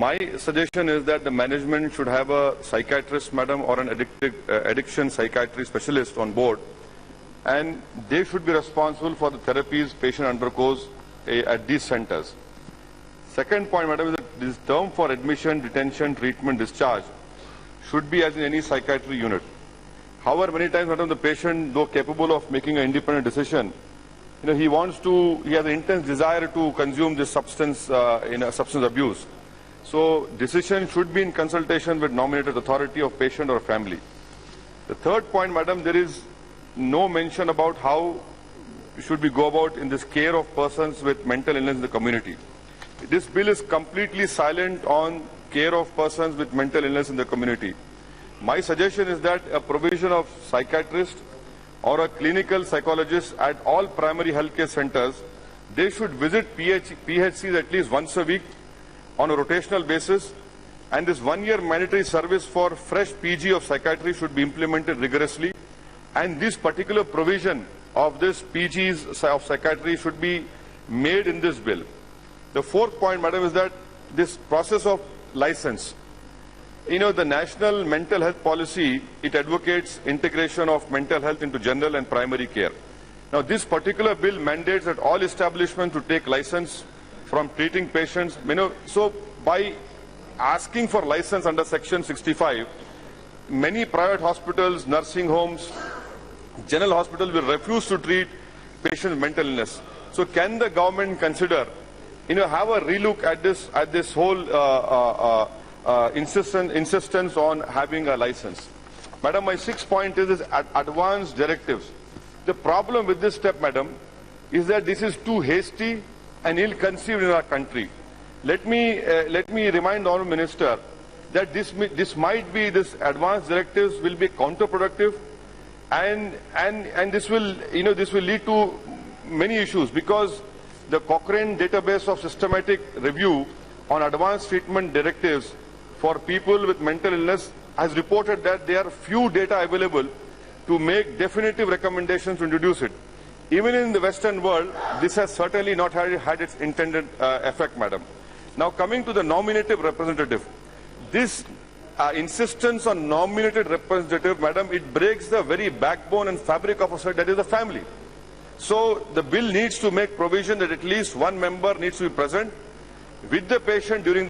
My suggestion is that the management should have a psychiatrist, madam, or an addiction psychiatry specialist on board, and they should be responsible for the therapies patient undergoes at these centers. Second point, madam, is that this term for admission, detention, treatment, discharge should be as in any psychiatry unit. However, many times, madam, the patient, though capable of making an independent decision, he has an intense desire to consume this substance, substance abuse. So, decision should be in consultation with nominated authority of patient or family. The third point, madam, there is no mention about how should we go about in this care of persons with mental illness in the community. This bill is completely silent on care of persons with mental illness in the community. My suggestion is that a provision of psychiatrist or a clinical psychologist at all primary healthcare centers, they should visit PHCs at least once a week on a rotational basis, and this 1-year mandatory service for fresh PG of psychiatry should be implemented rigorously, and this particular provision of this PGs of psychiatry should be made in this bill. The fourth point, madam, is that this process of license. The National Mental Health Policy, it advocates integration of mental health into general and primary care. Now, this particular bill mandates that all establishments to take license from treating patients. So, by asking for license under Section 65, many private hospitals, nursing homes, general hospitals will refuse to treat patients with mental illness. So, can the government consider, have a relook at this whole insistence on having a license? Madam, my sixth point is advanced directives. The problem with this step, madam, is that this is too hasty and ill-conceived in our country. Let me remind the Honourable Minister that this advanced directives will be counterproductive, and this will lead to many issues, because the Cochrane database of systematic review on advanced treatment directives for people with mental illness has reported that there are few data available to make definitive recommendations to introduce it. Even in the Western world, this has certainly not had its intended effect, madam. Now, coming to the nominative representative, this insistence on nominated representative, madam, it breaks the very backbone and fabric of a society, that is the family. So, the bill needs to make provision that at least one member needs to be present with the patient during